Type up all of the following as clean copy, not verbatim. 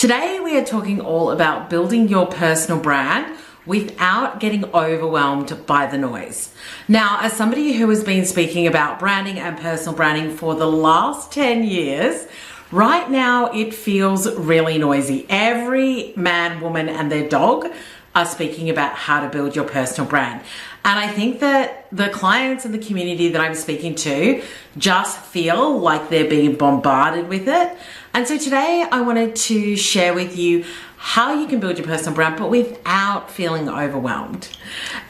Today we are talking all about building your personal brand without getting overwhelmed by the noise. Now, as somebody who has been speaking about branding and personal branding for the last 10 years, right now it feels really noisy. Every man, woman, and their dog are speaking about how to build your personal brand. And I think that the clients and the community that I'm speaking to just feel like they're being bombarded with it. And so today I wanted to share with you how you can build your personal brand, but without feeling overwhelmed,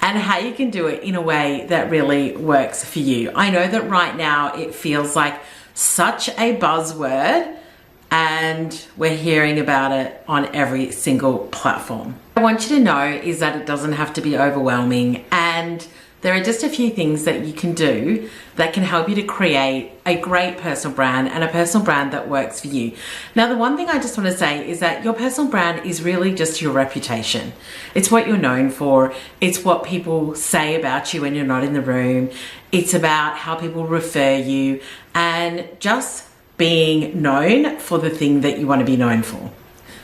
and how you can do it in a way that really works for you. I know that right now it feels like such a buzzword, and we're hearing about it on every single platform. What I want you to know is that it doesn't have to be overwhelming, and there are just a few things that you can do that can help you to create a great personal brand and a personal brand that works for you. Now, the one thing I just want to say is that your personal brand is really just your reputation. It's what you're known for. It's what people say about you when you're not in the room. It's about how people refer you and just being known for the thing that you want to be known for.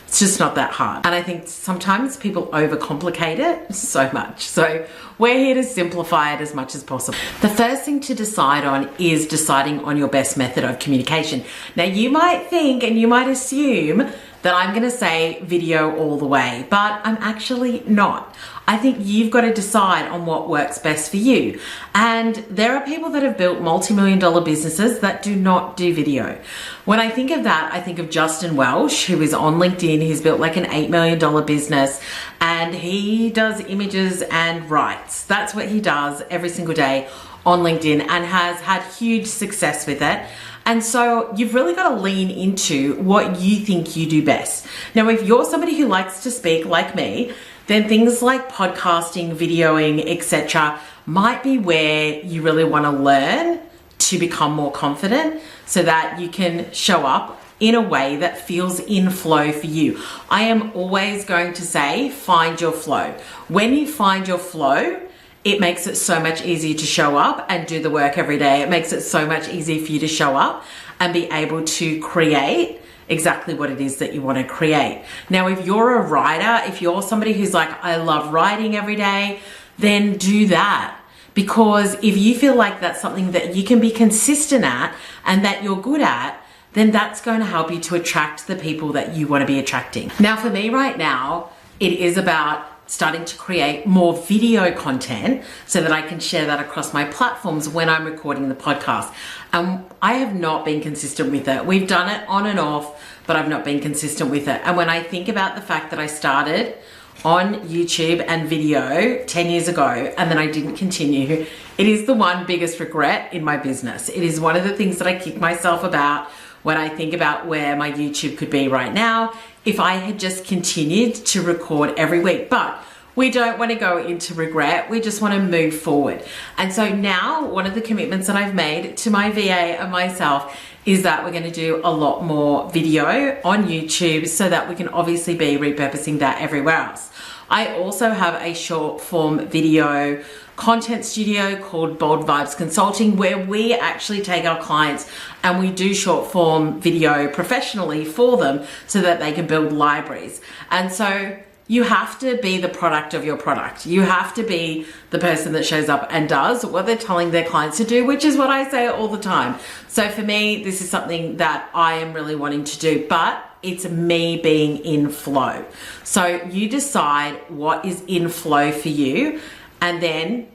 It's just not that hard. And I think sometimes people overcomplicate it so much. So we're here to simplify it as much as possible. The first thing to decide on is deciding on your best method of communication. Now, you might think and you might assume that I'm going to say video all the way, but I'm actually not. I think you've got to decide on what works best for you. And there are people that have built multi-million-dollar businesses that do not do video. When I think of that, I think of Justin Welsh, who is on LinkedIn. He's built like an $8 million business, and he does images and writes. That's what he does every single day on LinkedIn and has had huge success with it. And so you've really got to lean into what you think you do best. Now, if you're somebody who likes to speak like me, then things like podcasting, videoing, etc. might be where you really want to learn to become more confident so that you can show up in a way that feels in flow for you. I am always going to say, find your flow. When you find your flow, it makes it so much easier to show up and do the work every day. It makes it so much easier for you to show up and be able to create exactly what it is that you want to create. Now, if you're a writer, if you're somebody who's like, I love writing every day, then do that. Because if you feel like that's something that you can be consistent at and that you're good at, then that's going to help you to attract the people that you want to be attracting. Now, for me right now, it is about starting to create more video content so that I can share that across my platforms when I'm recording the podcast. I have not been consistent with it. We've done it on and off, but I've not been consistent with it. And when I think about the fact that I started on YouTube and video 10 years ago and then I didn't continue, it is the one biggest regret in my business. It is one of the things that I kick myself about when I think about where my YouTube could be right now if I had just continued to record every week. But we don't want to go into regret. We just want to move forward. And so now one of the commitments that I've made to my VA and myself is that we're going to do a lot more video on YouTube so that we can obviously be repurposing that everywhere else. I also have a short form video content studio called Bold Vibes Consulting, where we actually take our clients and we do short form video professionally for them so that they can build libraries. And so you have to be the product of your product. You have to be the person that shows up and does what they're telling their clients to do, which is what I say all the time. So for me, this is something that I am really wanting to do, but it's me being in flow. So you decide what is in flow for you and then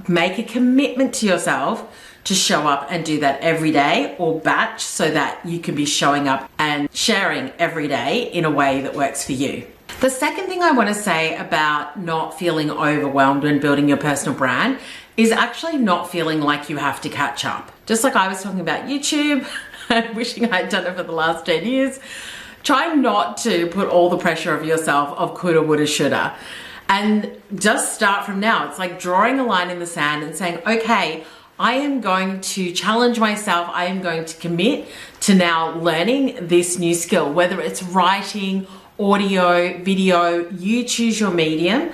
make a commitment to yourself to show up and do that every day or batch so that you can be showing up and sharing every day in a way that works for you. The second thing I want to say about not feeling overwhelmed when building your personal brand is actually not feeling like you have to catch up. Just like I was talking about YouTube and wishing I'd done it for the last 10 years, try not to put all the pressure of yourself of coulda, woulda, shoulda. And just start from now. It's like drawing a line in the sand and saying, okay, I am going to challenge myself. I am going to commit to now learning this new skill, whether it's writing, audio, video, you choose your medium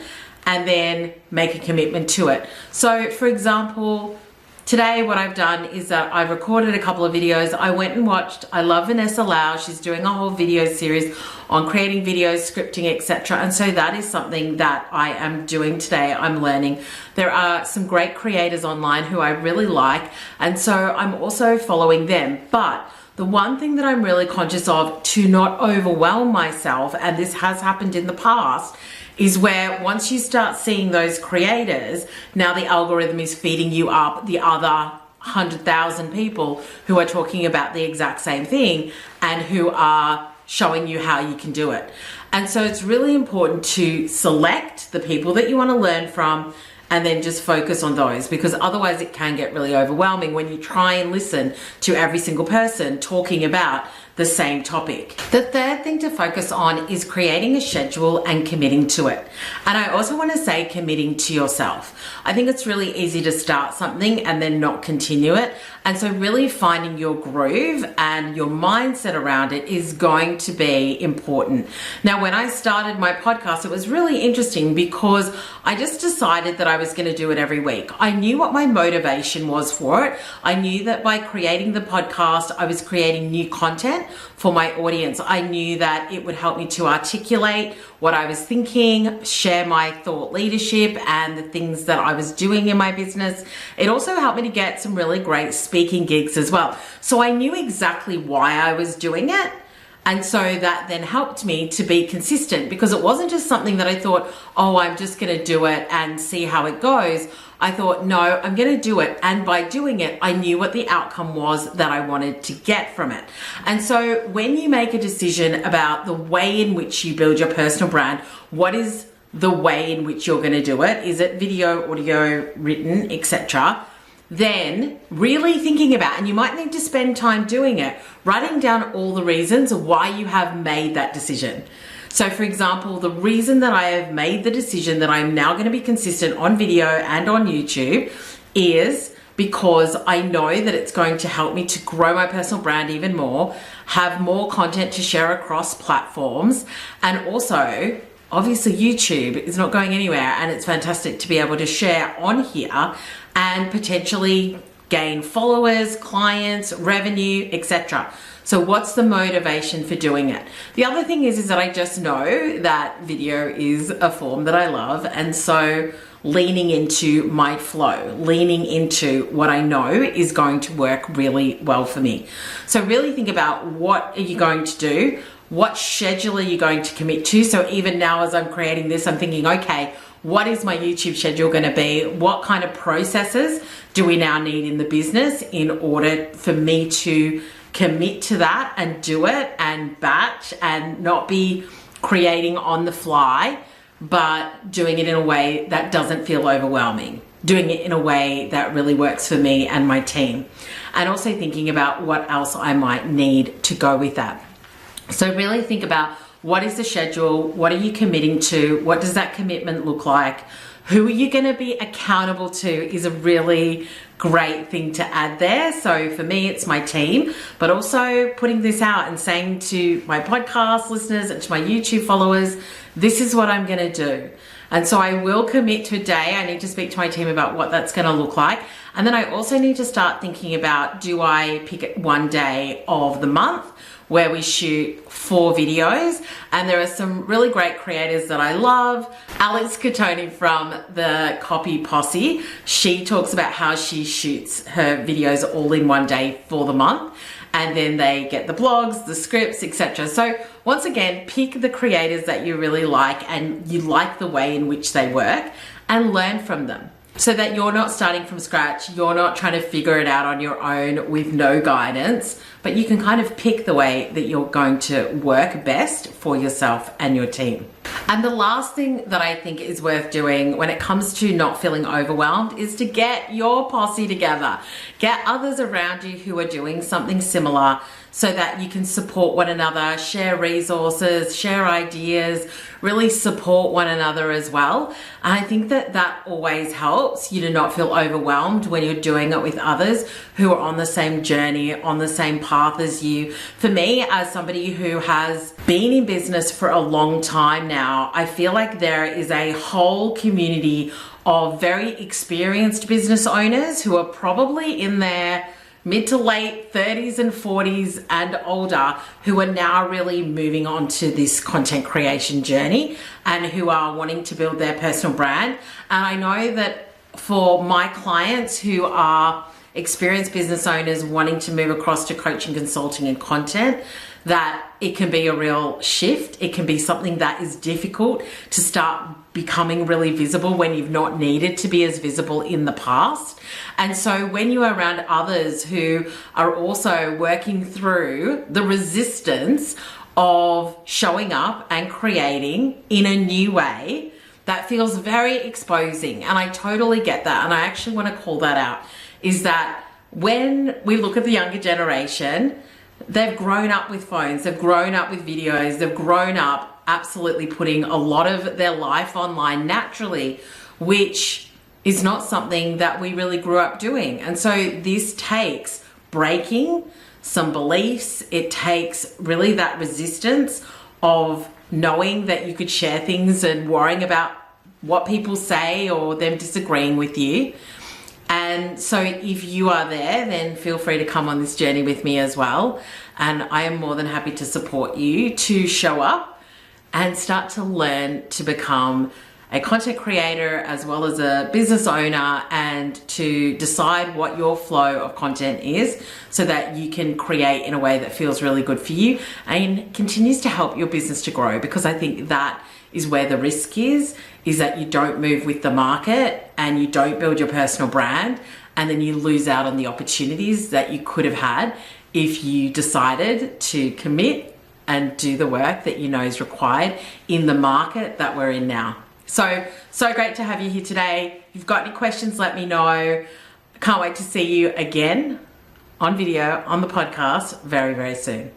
and then make a commitment to it. So for example, today what I've done is that I've recorded a couple of videos. I went and watched, I love Vanessa Lau. She's doing a whole video series on creating videos, scripting, etc. And so that is something that I am doing today. I'm learning. There are some great creators online who I really like, and so I'm also following them. But the one thing that I'm really conscious of to not overwhelm myself, and this has happened in the past, is where once you start seeing those creators, now the algorithm is feeding you up the other 100,000 people who are talking about the exact same thing and who are showing you how you can do it. And so it's really important to select the people that you want to learn from and then just focus on those, because otherwise it can get really overwhelming when you try and listen to every single person talking about the same topic. The third thing to focus on is creating a schedule and committing to it. And I also want to say committing to yourself. I think it's really easy to start something and then not continue it. And so really finding your groove and your mindset around it is going to be important. Now, when I started my podcast, it was really interesting because I just decided that I was going to do it every week. I knew what my motivation was for it. I knew that by creating the podcast, I was creating new content for my audience. I knew that it would help me to articulate what I was thinking, share my thought leadership and the things that I was doing in my business. It also helped me to get some really great speaking gigs as well. So I knew exactly why I was doing it. And so that then helped me to be consistent, because it wasn't just something that I thought, oh, I'm just going to do it and see how it goes. I thought, no, I'm going to do it. And by doing it, I knew what the outcome was that I wanted to get from it. And so when you make a decision about the way in which you build your personal brand, what is the way in which you're going to do it? Is it video, audio, written, etc.? Then really thinking about, and you might need to spend time doing it, writing down all the reasons why you have made that decision. So for example, the reason that I have made the decision that I'm now going to be consistent on video and on YouTube is because I know that it's going to help me to grow my personal brand even more, have more content to share across platforms, and also obviously YouTube is not going anywhere, and it's fantastic to be able to share on here and potentially gain followers, clients, revenue, etc. So what's the motivation for doing it? The other thing is that I just know that video is a form that I love, and so leaning into my flow, leaning into what I know is going to work really well for me. So really think about, what are you going to do? What schedule are you going to commit to? So even now as I'm creating this, I'm thinking, okay, what is my YouTube schedule going to be? What kind of processes do we now need in the business in order for me to commit to that and do it and batch and not be creating on the fly, but doing it in a way that doesn't feel overwhelming, doing it in a way that really works for me and my team, and also thinking about what else I might need to go with that. So really think about, what is the schedule? What are you committing to? What does that commitment look like? Who are you going to be accountable to is a really great thing to add there. So for me, it's my team, but also putting this out and saying to my podcast listeners and to my YouTube followers, this is what I'm going to do. And so I will commit to a day. I need to speak to my team about what that's going to look like. And then I also need to start thinking about, do I pick one day of the month where we shoot 4 videos? And there are some really great creators that I love. Alex Catoni from the Copy Posse, she talks about how she shoots her videos all in one day for the month, and then they get the blogs, the scripts, etc. So once again, pick the creators that you really like and you like the way in which they work, and learn from them, so that you're not starting from scratch. You're not trying to figure it out on your own with no guidance, but you can kind of pick the way that you're going to work best for yourself and your team. And the last thing that I think is worth doing when it comes to not feeling overwhelmed is to get your posse together. Get others around you who are doing something similar, so that you can support one another, share resources, share ideas, really support one another as well. And I think that that always helps you to not feel overwhelmed when you're doing it with others who are on the same journey, on the same path as you. For me, as somebody who has been in business for a long time now, I feel like there is a whole community of very experienced business owners who are probably in their mid to late 30s and 40s and older, who are now really moving on to this content creation journey and who are wanting to build their personal brand. And I know that for my clients who are experienced business owners wanting to move across to coaching, consulting, and content, that it can be a real shift. It can be something that is difficult to start becoming really visible when you've not needed to be as visible in the past. And so when you are around others who are also working through the resistance of showing up and creating in a new way, that feels very exposing. And I totally get that. And I actually want to call that out, is that when we look at the younger generation, they've grown up with phones, they've grown up with videos, they've grown up absolutely putting a lot of their life online naturally, which is not something that we really grew up doing. And so this takes breaking some beliefs. It takes really that resistance of knowing that you could share things and worrying about what people say or them disagreeing with you. And so if you are there, then feel free to come on this journey with me as well. And I am more than happy to support you to show up and start to learn to become a content creator as well as a business owner, and to decide what your flow of content is so that you can create in a way that feels really good for you and continues to help your business to grow. Because I think that is where the risk is that you don't move with the market and you don't build your personal brand, and then you lose out on the opportunities that you could have had if you decided to commit and do the work that you know is required in the market that we're in now. So great to have you here today. If you've got any questions, let me know. Can't wait to see you again on video on the podcast very, very soon.